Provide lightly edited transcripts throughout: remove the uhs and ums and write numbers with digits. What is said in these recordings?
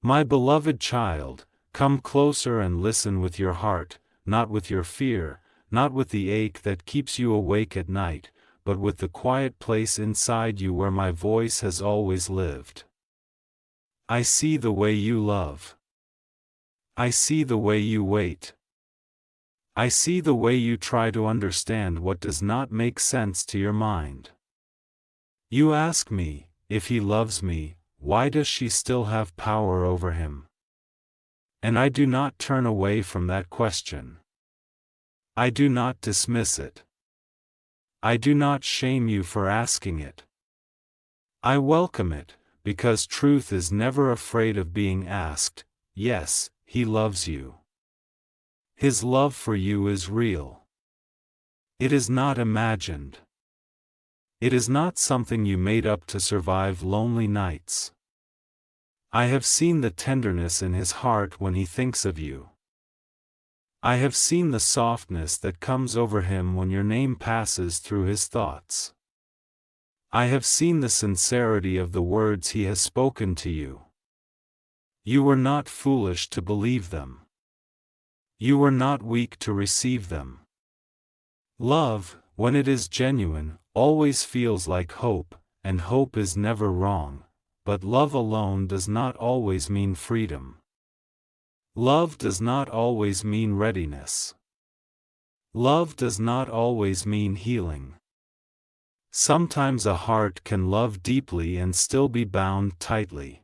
My beloved child, come closer and listen with your heart, not with your fear, not with the ache that keeps you awake at night, but with the quiet place inside you where my voice has always lived. I see the way you love. I see the way you wait. I see the way you try to understand what does not make sense to your mind. You ask me, if he loves me, why does she still have power over him? And I do not turn away from that question. I do not dismiss it. I do not shame you for asking it. I welcome it, because truth is never afraid of being asked. Yes, he loves you. His love for you is real. It is not imagined. It is not something you made up to survive lonely nights. I have seen the tenderness in his heart when he thinks of you. I have seen the softness that comes over him when your name passes through his thoughts. I have seen the sincerity of the words he has spoken to you. You were not foolish to believe them. You were not weak to receive them. Love, when it is genuine, always feels like hope, and hope is never wrong, but love alone does not always mean freedom. Love does not always mean readiness. Love does not always mean healing. Sometimes a heart can love deeply and still be bound tightly.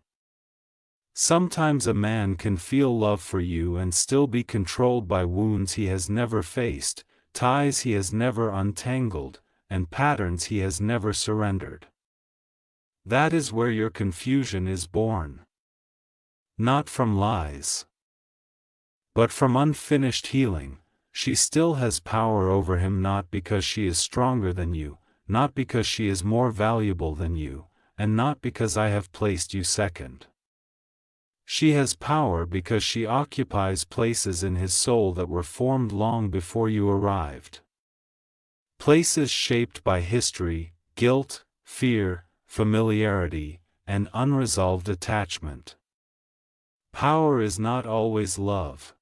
Sometimes a man can feel love for you and still be controlled by wounds he has never faced, ties he has never untangled, and patterns he has never surrendered. That is where your confusion is born. Not from lies, but from unfinished healing. She still has power over him, not because she is stronger than you, not because she is more valuable than you, and not because I have placed you second. She has power because she occupies places in his soul that were formed long before you arrived. Places shaped by history, guilt, fear, familiarity, and unresolved attachment. Power is not always love.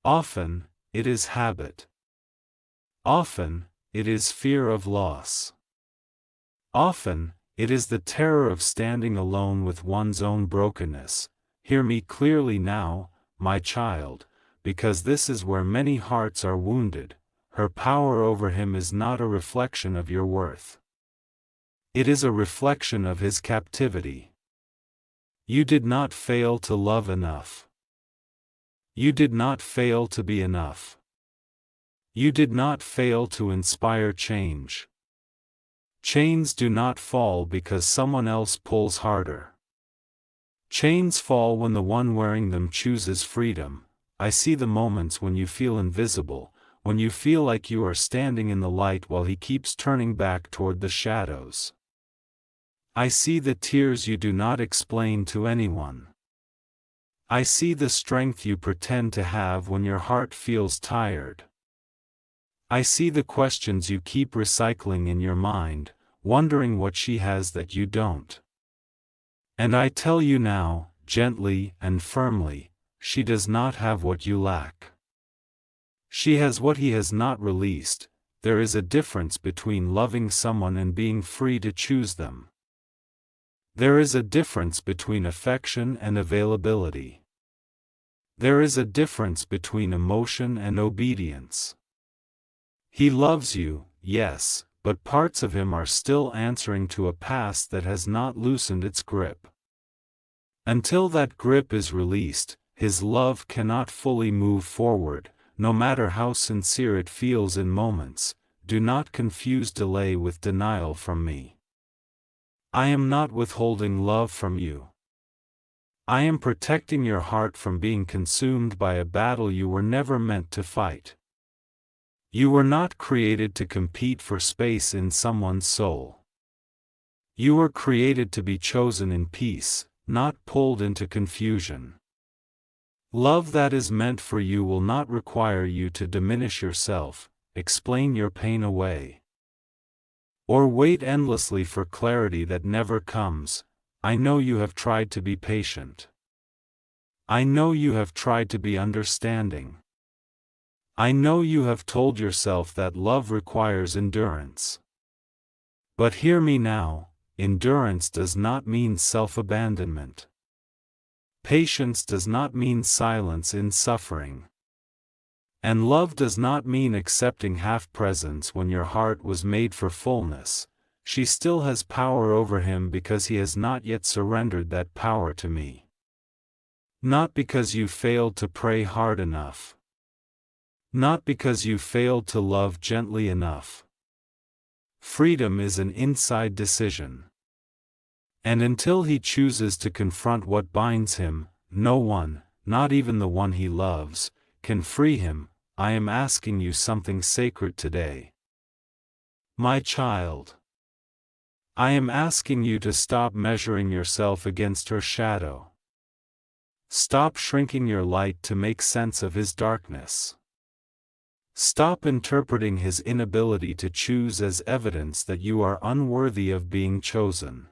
Often, it is habit. Often, it is fear of loss. Often, it is the terror of standing alone with one's own brokenness. Hear me clearly now, my child, because this is where many hearts are wounded. Her power over him is not a reflection of your worth. It is a reflection of his captivity. You did not fail to love enough. You did not fail to be enough. You did not fail to inspire change. Chains do not fall because someone else pulls harder. Chains fall when the one wearing them chooses freedom. I see the moments when you feel invisible, when you feel like you are standing in the light while he keeps turning back toward the shadows. I see the tears you do not explain to anyone. I see the strength you pretend to have when your heart feels tired. I see the questions you keep recycling in your mind, wondering what she has that you don't. And I tell you now, gently and firmly, she does not have what you lack. She has what he has not released. There is a difference between loving someone and being free to choose them. There is a difference between affection and availability. There is a difference between emotion and obedience. He loves you, yes, but parts of him are still answering to a past that has not loosened its grip. Until that grip is released, his love cannot fully move forward, no matter how sincere it feels in moments. Do not confuse delay with denial from me. I am not withholding love from you. I am protecting your heart from being consumed by a battle you were never meant to fight. You were not created to compete for space in someone's soul. You were created to be chosen in peace, not pulled into confusion. Love that is meant for you will not require you to diminish yourself, explain your pain away, or wait endlessly for clarity that never comes. I know you have tried to be patient. I know you have tried to be understanding. I know you have told yourself that love requires endurance. But hear me now, endurance does not mean self-abandonment. Patience does not mean silence in suffering. And love does not mean accepting half-presence when your heart was made for fullness. She still has power over him because he has not yet surrendered that power to me. Not because you failed to pray hard enough. Not because you failed to love gently enough. Freedom is an inside decision. And until he chooses to confront what binds him, no one, not even the one he loves, can free him. I am asking you something sacred today. My child. I am asking you to stop measuring yourself against her shadow. Stop shrinking your light to make sense of his darkness. Stop interpreting his inability to choose as evidence that you are unworthy of being chosen.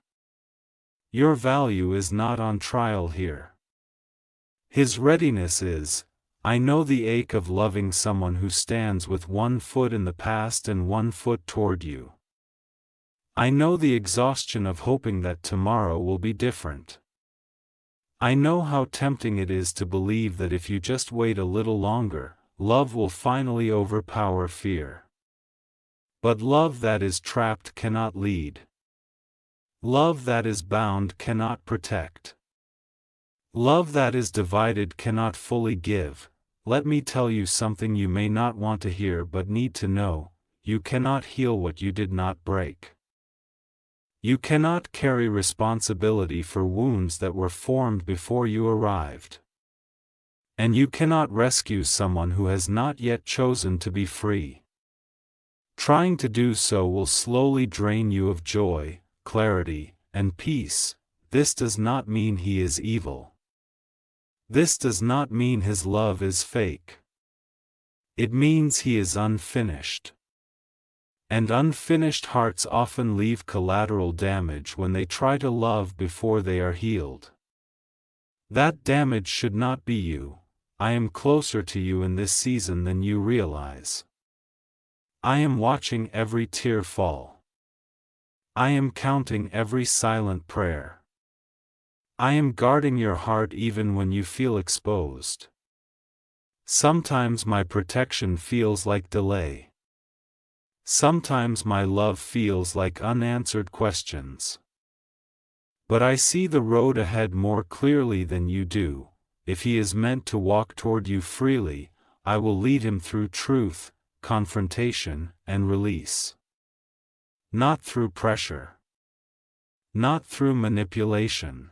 Your value is not on trial here. His readiness is. I know the ache of loving someone who stands with one foot in the past and one foot toward you. I know the exhaustion of hoping that tomorrow will be different. I know how tempting it is to believe that if you just wait a little longer, love will finally overpower fear. But love that is trapped cannot lead. Love that is bound cannot protect. Love that is divided cannot fully give. Let me tell you something you may not want to hear but need to know: you cannot heal what you did not break. You cannot carry responsibility for wounds that were formed before you arrived. And you cannot rescue someone who has not yet chosen to be free. Trying to do so will slowly drain you of joy, clarity, and peace. This does not mean he is evil. This does not mean his love is fake. It means he is unfinished. And unfinished hearts often leave collateral damage when they try to love before they are healed. That damage should not be you. I am closer to you in this season than you realize. I am watching every tear fall. I am counting every silent prayer. I am guarding your heart even when you feel exposed. Sometimes my protection feels like delay. Sometimes my love feels like unanswered questions. But I see the road ahead more clearly than you do. If he is meant to walk toward you freely, I will lead him through truth, confrontation, and release. Not through pressure. Not through manipulation.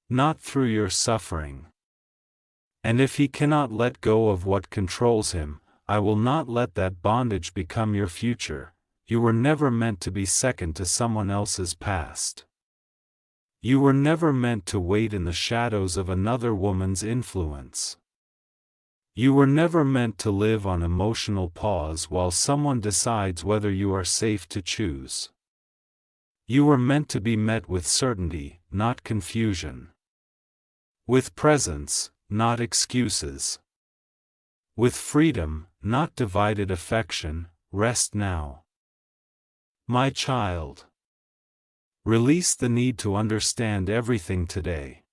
Not through your suffering. And if he cannot let go of what controls him, I will not let that bondage become your future. You were never meant to be second to someone else's past. You were never meant to wait in the shadows of another woman's influence. You were never meant to live on emotional pause while someone decides whether you are safe to choose. You were meant to be met with certainty, not confusion. With presence, not excuses. With freedom, not divided affection. Rest now. My child. Release the need to understand everything today.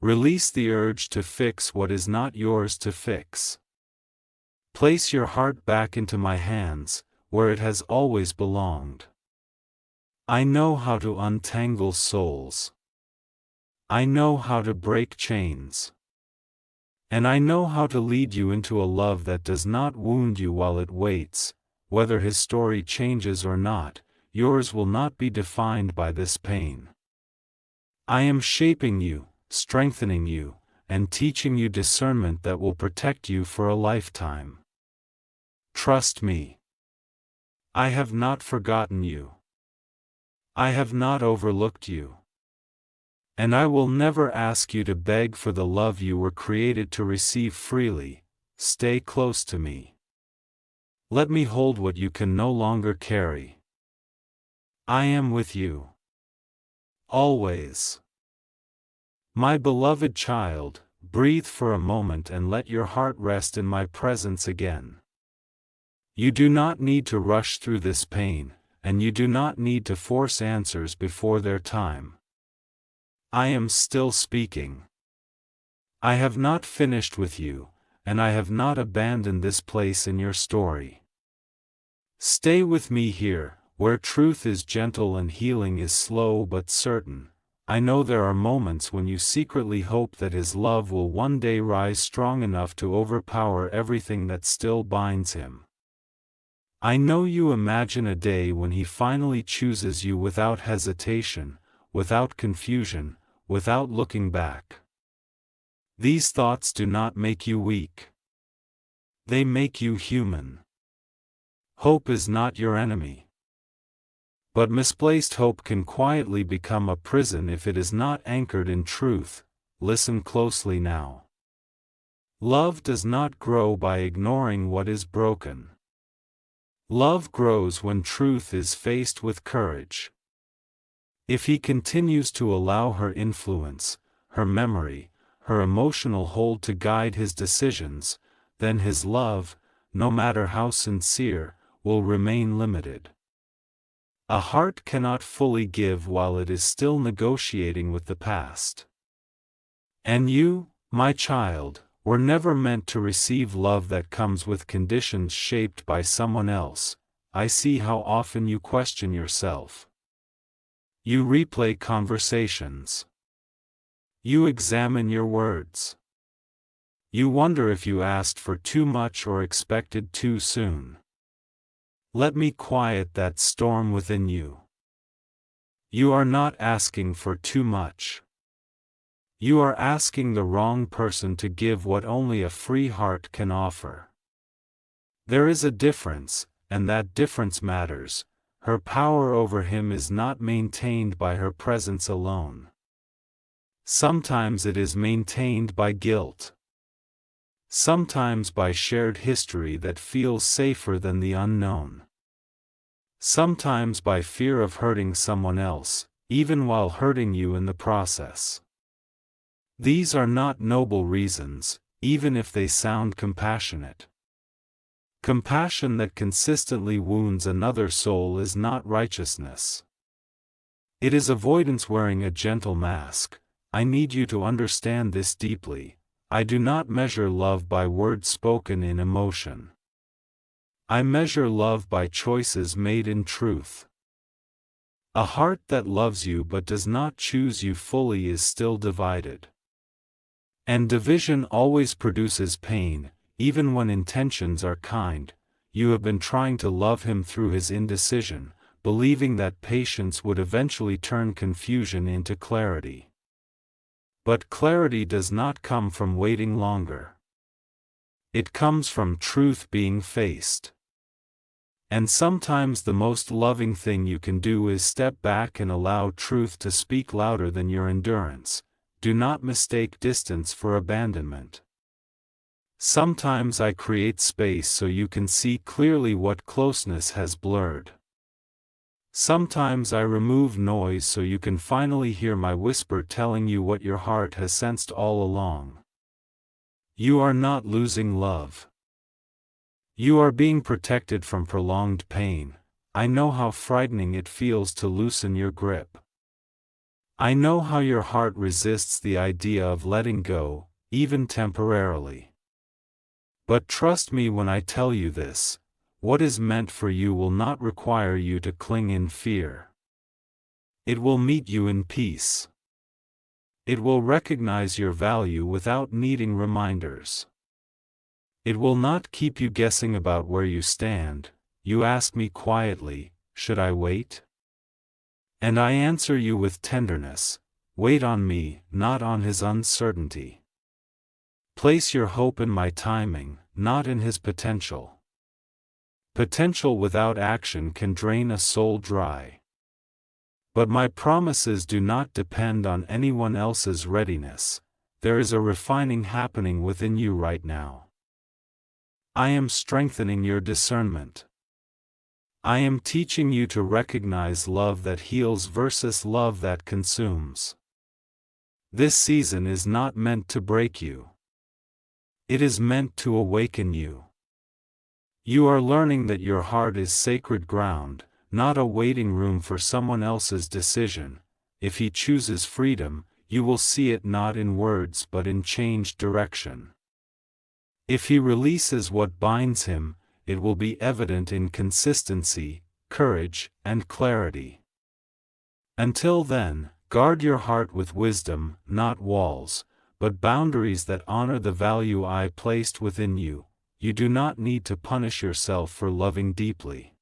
Release the urge to fix what is not yours to fix. Place your heart back into my hands, where it has always belonged. I know how to untangle souls. I know how to break chains. And I know how to lead you into a love that does not wound you while it waits. Whether his story changes or not, yours will not be defined by this pain. I am shaping you, strengthening you, and teaching you discernment that will protect you for a lifetime. Trust me. I have not forgotten you. I have not overlooked you. And I will never ask you to beg for the love you were created to receive freely. Stay close to me. Let me hold what you can no longer carry. I am with you. Always. My beloved child, breathe for a moment and let your heart rest in my presence again. You do not need to rush through this pain, and you do not need to force answers before their time. I am still speaking. I have not finished with you, and I have not abandoned this place in your story. Stay with me here, where truth is gentle and healing is slow but certain. I know there are moments when you secretly hope that his love will one day rise strong enough to overpower everything that still binds him. I know you imagine a day when he finally chooses you without hesitation, without confusion, without looking back. These thoughts do not make you weak. They make you human. Hope is not your enemy. But misplaced hope can quietly become a prison if it is not anchored in truth. Listen closely now. Love does not grow by ignoring what is broken. Love grows when truth is faced with courage. If he continues to allow her influence, her memory, her emotional hold to guide his decisions, then his love, no matter how sincere, will remain limited. A heart cannot fully give while it is still negotiating with the past. And you, my child, were never meant to receive love that comes with conditions shaped by someone else. I see how often you question yourself. You replay conversations. You examine your words. You wonder if you asked for too much or expected too soon. Let me quiet that storm within you. You are not asking for too much. You are asking the wrong person to give what only a free heart can offer. There is a difference, and that difference matters. Her power over him is not maintained by her presence alone. Sometimes it is maintained by guilt. Sometimes by shared history that feels safer than the unknown. Sometimes by fear of hurting someone else, even while hurting you in the process. These are not noble reasons, even if they sound compassionate. Compassion that consistently wounds another soul is not righteousness. It is avoidance wearing a gentle mask. I need you to understand this deeply. I do not measure love by words spoken in emotion. I measure love by choices made in truth. A heart that loves you but does not choose you fully is still divided. And division always produces pain, even when intentions are kind. You have been trying to love him through his indecision, believing that patience would eventually turn confusion into clarity. But clarity does not come from waiting longer. It comes from truth being faced. And sometimes the most loving thing you can do is step back and allow truth to speak louder than your endurance. Do not mistake distance for abandonment. Sometimes I create space so you can see clearly what closeness has blurred. Sometimes I remove noise so you can finally hear my whisper telling you what your heart has sensed all along. You are not losing love. You are being protected from prolonged pain. I know how frightening it feels to loosen your grip. I know how your heart resists the idea of letting go, even temporarily. But trust me when I tell you this. What is meant for you will not require you to cling in fear. It will meet you in peace. It will recognize your value without needing reminders. It will not keep you guessing about where you stand. You ask me quietly, should I wait? And I answer you with tenderness, wait on me, not on his uncertainty. Place your hope in my timing, not in his potential. Potential without action can drain a soul dry. But my promises do not depend on anyone else's readiness. There is a refining happening within you right now. I am strengthening your discernment. I am teaching you to recognize love that heals versus love that consumes. This season is not meant to break you. It is meant to awaken you. You are learning that your heart is sacred ground, not a waiting room for someone else's decision. If he chooses freedom, you will see it not in words but in changed direction. If he releases what binds him, it will be evident in consistency, courage, and clarity. Until then, guard your heart with wisdom, not walls, but boundaries that honor the value I placed within you. You do not need to punish yourself for loving deeply.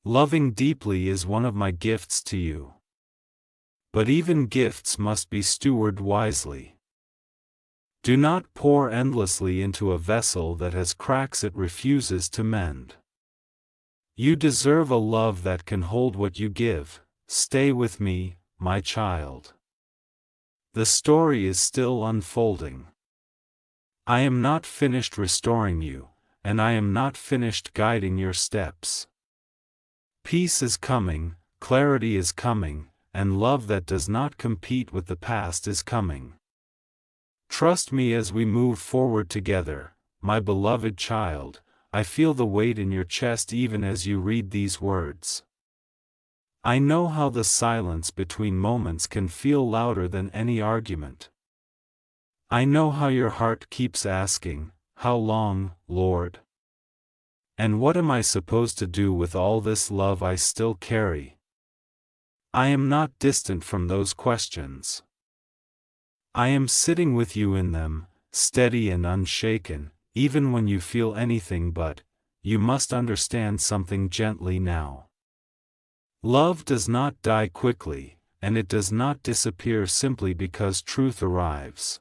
Loving deeply is one of my gifts to you. But even gifts must be stewarded wisely. Do not pour endlessly into a vessel that has cracks it refuses to mend. You deserve a love that can hold what you give. Stay with me, my child. The story is still unfolding. I am not finished restoring you, and I am not finished guiding your steps. Peace is coming, clarity is coming, and love that does not compete with the past is coming. Trust me as we move forward together, my beloved child. I feel the weight in your chest even as you read these words. I know how the silence between moments can feel louder than any argument. I know how your heart keeps asking, "How long, Lord? And what am I supposed to do with all this love I still carry?" I am not distant from those questions. I am sitting with you in them, steady and unshaken, even when you feel anything but. You must understand something gently now. Love does not die quickly, and it does not disappear simply because truth arrives.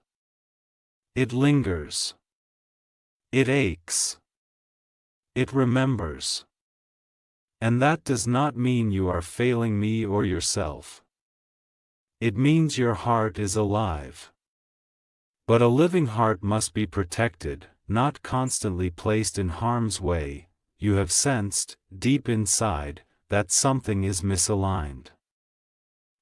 It lingers. It aches. It remembers. And that does not mean you are failing me or yourself. It means your heart is alive. But a living heart must be protected, not constantly placed in harm's way. You have sensed, deep inside, that something is misaligned.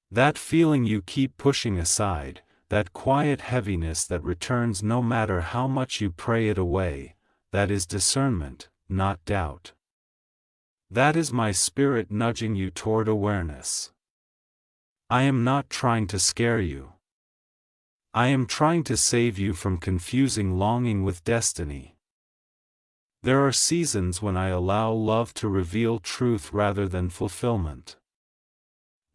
That feeling you keep pushing aside, that quiet heaviness that returns no matter how much you pray it away, that is discernment, not doubt. That is my spirit nudging you toward awareness. I am not trying to scare you. I am trying to save you from confusing longing with destiny. There are seasons when I allow love to reveal truth rather than fulfillment.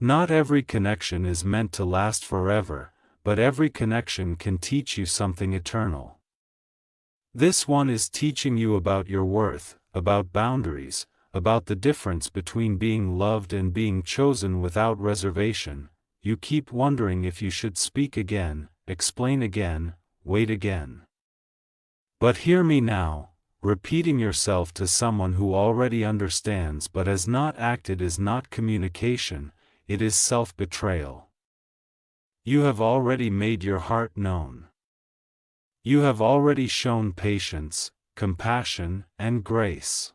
Not every connection is meant to last forever, but every connection can teach you something eternal. This one is teaching you about your worth, about boundaries, about the difference between being loved and being chosen without reservation. You keep wondering if you should speak again, explain again, wait again. But hear me now. Repeating yourself to someone who already understands but has not acted is not communication, it is self-betrayal. You have already made your heart known. You have already shown patience, compassion, and grace.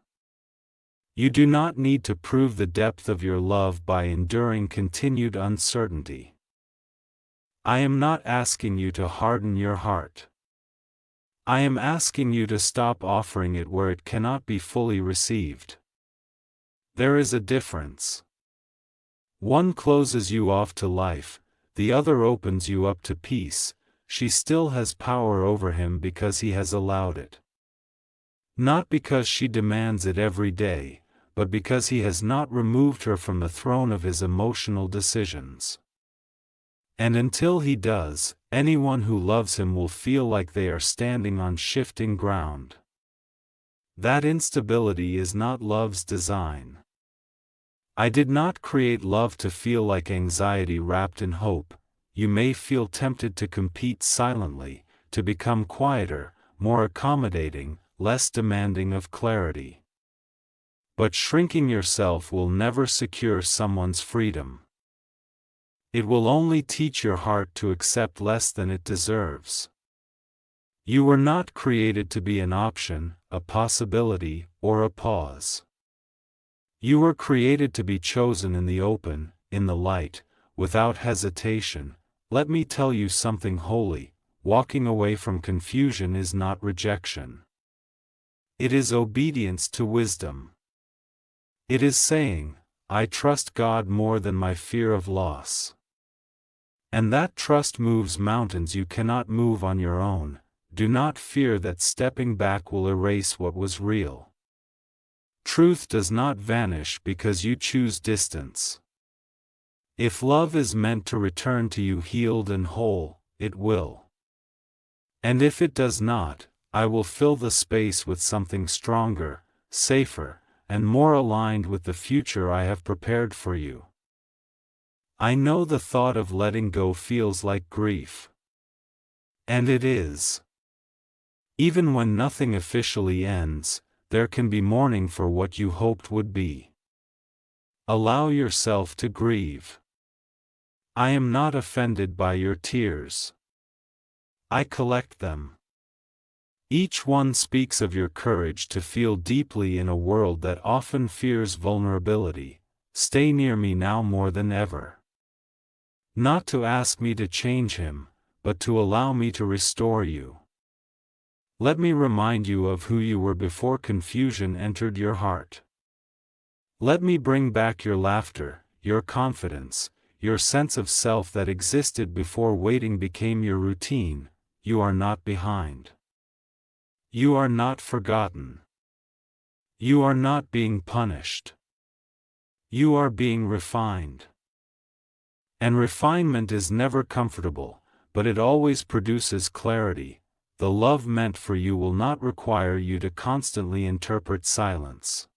You do not need to prove the depth of your love by enduring continued uncertainty. I am not asking you to harden your heart. I am asking you to stop offering it where it cannot be fully received. There is a difference. One closes you off to life, the other opens you up to peace. She still has power over him because he has allowed it. Not because she demands it every day, but because he has not removed her from the throne of his emotional decisions. And until he does, anyone who loves him will feel like they are standing on shifting ground. That instability is not love's design. I did not create love to feel like anxiety wrapped in hope. You may feel tempted to compete silently, to become quieter, more accommodating, less demanding of clarity. But shrinking yourself will never secure someone's freedom. It will only teach your heart to accept less than it deserves. You were not created to be an option, a possibility, or a pause. You were created to be chosen in the open, in the light, without hesitation. Let me tell you something holy: walking away from confusion is not rejection. It is obedience to wisdom. It is saying, I trust God more than my fear of loss. And that trust moves mountains you cannot move on your own. Do not fear that stepping back will erase what was real. Truth does not vanish because you choose distance. If love is meant to return to you healed and whole, it will. And if it does not, I will fill the space with something stronger, safer, and more aligned with the future I have prepared for you. I know the thought of letting go feels like grief. And it is. Even when nothing officially ends, there can be mourning for what you hoped would be. Allow yourself to grieve. I am not offended by your tears. I collect them. Each one speaks of your courage to feel deeply in a world that often fears vulnerability. Stay near me now more than ever. Not to ask me to change him, but to allow me to restore you. Let me remind you of who you were before confusion entered your heart. Let me bring back your laughter, your confidence, your sense of self that existed before waiting became your routine. You are not behind. You are not forgotten. You are not being punished. You are being refined. And refinement is never comfortable, but it always produces clarity. The love meant for you will not require you to constantly interpret silence.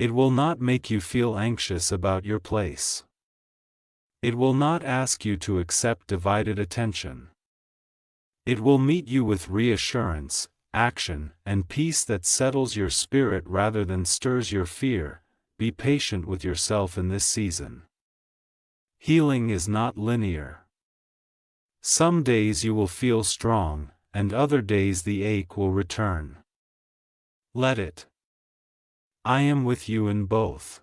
It will not make you feel anxious about your place. It will not ask you to accept divided attention. It will meet you with reassurance, action, and peace that settles your spirit rather than stirs your fear. Be patient with yourself in this season. Healing is not linear. Some days you will feel strong, and other days the ache will return. Let it. I am with you in both.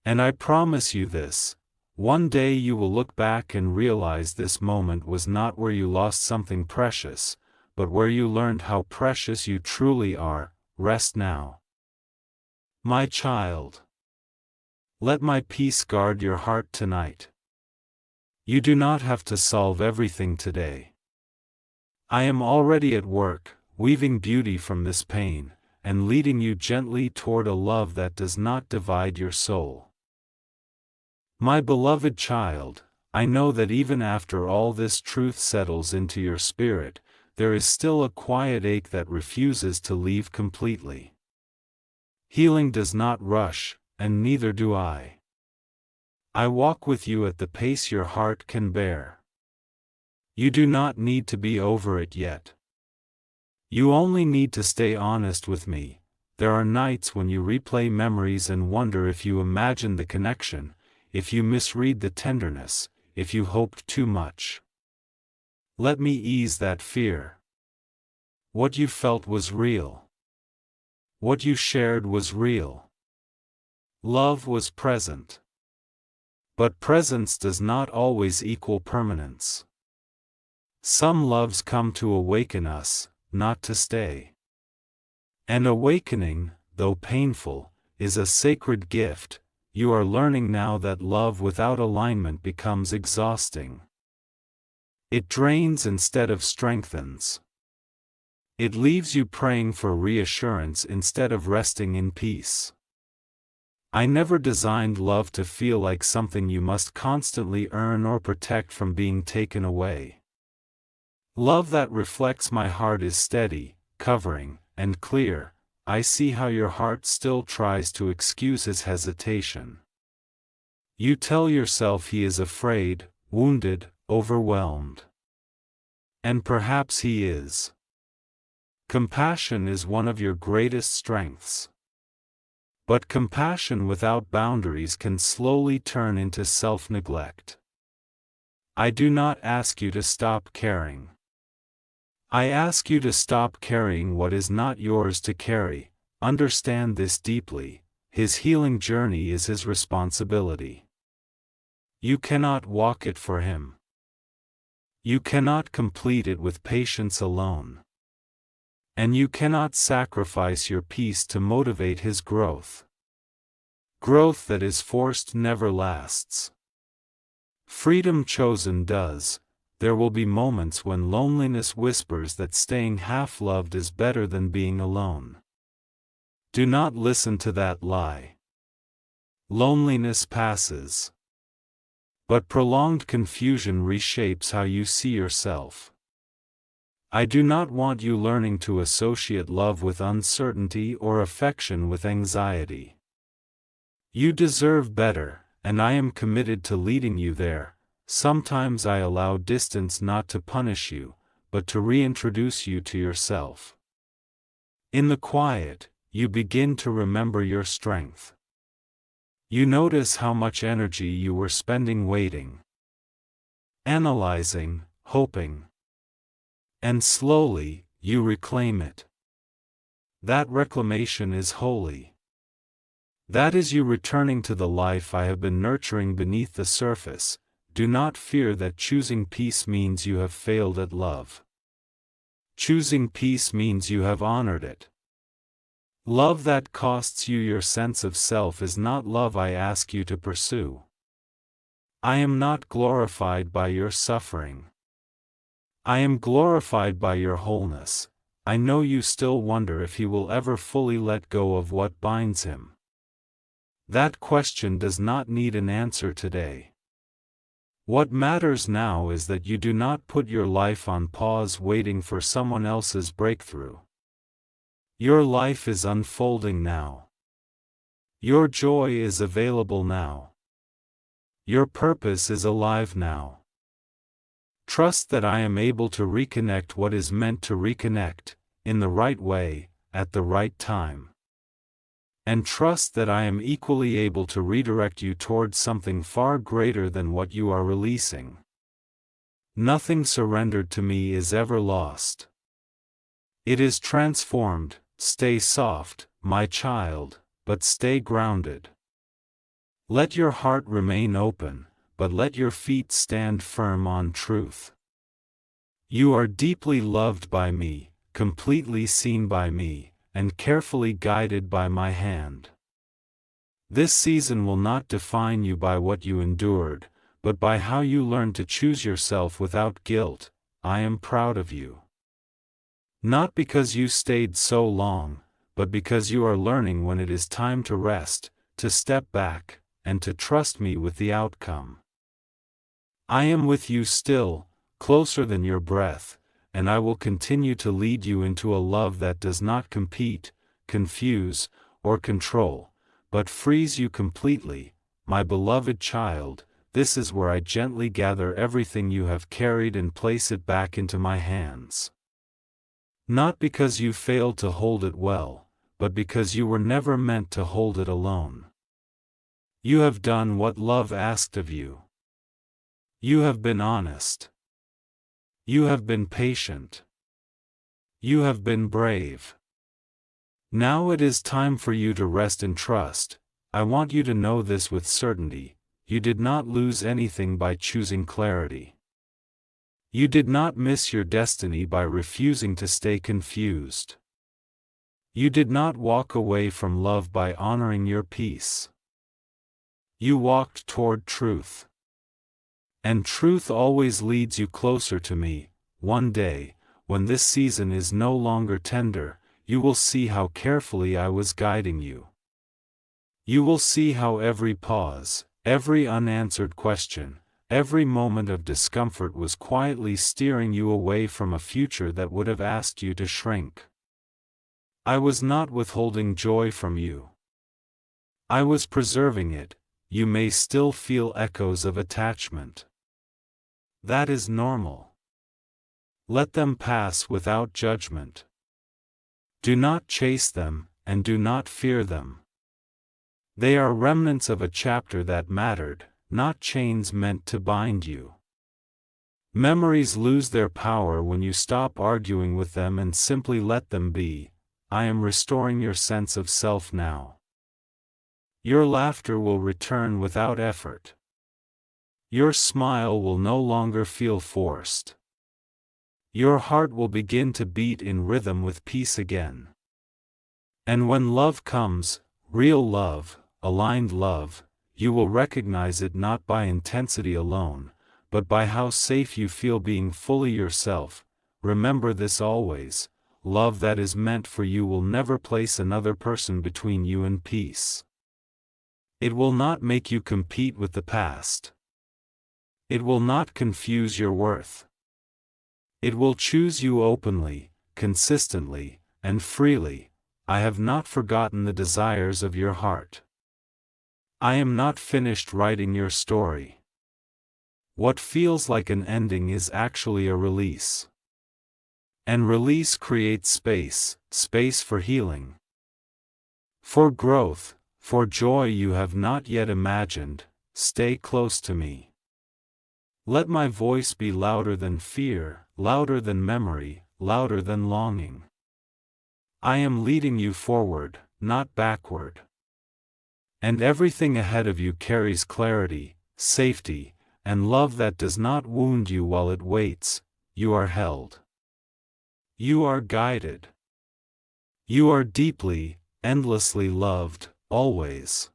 And I promise you this: one day you will look back and realize this moment was not where you lost something precious, but where you learned how precious you truly are. Rest now. My child. Let my peace guard your heart tonight. You do not have to solve everything today. I am already at work, weaving beauty from this pain, and leading you gently toward a love that does not divide your soul. My beloved child, I know that even after all this truth settles into your spirit, there is still a quiet ache that refuses to leave completely. Healing does not rush, and neither do I. I walk with you at the pace your heart can bear. You do not need to be over it yet. You only need to stay honest with me. There are nights when you replay memories and wonder if you imagined the connection, if you misread the tenderness, if you hoped too much. Let me ease that fear. What you felt was real. What you shared was real. Love was present. But presence does not always equal permanence. Some loves come to awaken us, not to stay. And awakening, though painful, is a sacred gift. You are learning now that love without alignment becomes exhausting. It drains instead of strengthens. It leaves you praying for reassurance instead of resting in peace. I never designed love to feel like something you must constantly earn or protect from being taken away. Love that reflects my heart is steady, covering, and clear. I see how your heart still tries to excuse his hesitation. You tell yourself he is afraid, wounded, overwhelmed. And perhaps he is. Compassion is one of your greatest strengths. But compassion without boundaries can slowly turn into self-neglect. I do not ask you to stop caring. I ask you to stop carrying what is not yours to carry. Understand this deeply: his healing journey is his responsibility. You cannot walk it for him. You cannot complete it with patience alone. And you cannot sacrifice your peace to motivate his growth. Growth that is forced never lasts. Freedom chosen does. There will be moments when loneliness whispers that staying half-loved is better than being alone. Do not listen to that lie. Loneliness passes. But prolonged confusion reshapes how you see yourself. I do not want you learning to associate love with uncertainty or affection with anxiety. You deserve better, and I am committed to leading you there. Sometimes I allow distance not to punish you, but to reintroduce you to yourself. In the quiet, you begin to remember your strength. You notice how much energy you were spending waiting, analyzing, hoping. And slowly, you reclaim it. That reclamation is holy. That is you returning to the life I have been nurturing beneath the surface. Do not fear that choosing peace means you have failed at love. Choosing peace means you have honored it. Love that costs you your sense of self is not love I ask you to pursue. I am not glorified by your suffering. I am glorified by your wholeness. I know you still wonder if he will ever fully let go of what binds him. That question does not need an answer today. What matters now is that you do not put your life on pause waiting for someone else's breakthrough. Your life is unfolding now. Your joy is available now. Your purpose is alive now. Trust that I am able to reconnect what is meant to reconnect, in the right way, at the right time. And trust that I am equally able to redirect you towards something far greater than what you are releasing. Nothing surrendered to me is ever lost. It is transformed. Stay soft, my child, but stay grounded. Let your heart remain open, but let your feet stand firm on truth. You are deeply loved by me, completely seen by me, and carefully guided by my hand. This season will not define you by what you endured, but by how you learned to choose yourself without guilt. I am proud of you. Not because you stayed so long, but because you are learning when it is time to rest, to step back, and to trust me with the outcome. I am with you still, closer than your breath, and I will continue to lead you into a love that does not compete, confuse, or control, but frees you completely, my beloved child. This is where I gently gather everything you have carried and place it back into my hands. Not because you failed to hold it well, but because you were never meant to hold it alone. You have done what love asked of you. You have been honest. You have been patient. You have been brave. Now it is time for you to rest and trust. I want you to know this with certainty. You did not lose anything by choosing clarity. You did not miss your destiny by refusing to stay confused. You did not walk away from love by honoring your peace. You walked toward truth. And truth always leads you closer to me. One day, when this season is no longer tender, you will see how carefully I was guiding you. You will see how every pause, every unanswered question, every moment of discomfort was quietly steering you away from a future that would have asked you to shrink. I was not withholding joy from you. I was preserving it. You may still feel echoes of attachment. That is normal. Let them pass without judgment. Do not chase them, and do not fear them. They are remnants of a chapter that mattered, not chains meant to bind you. Memories lose their power when you stop arguing with them and simply let them be. I am restoring your sense of self now. Your laughter will return without effort. Your smile will no longer feel forced. Your heart will begin to beat in rhythm with peace again. And when love comes, real love, aligned love, you will recognize it not by intensity alone, but by how safe you feel being fully yourself. Remember this always: love that is meant for you will never place another person between you and peace. It will not make you compete with the past. It will not confuse your worth. It will choose you openly, consistently, and freely. I have not forgotten the desires of your heart. I am not finished writing your story. What feels like an ending is actually a release. And release creates space, space for healing, for growth, for joy you have not yet imagined. Stay close to me. Let my voice be louder than fear, louder than memory, louder than longing. I am leading you forward, not backward. And everything ahead of you carries clarity, safety, and love that does not wound you while it waits. You are held. You are guided. You are deeply, endlessly loved, always.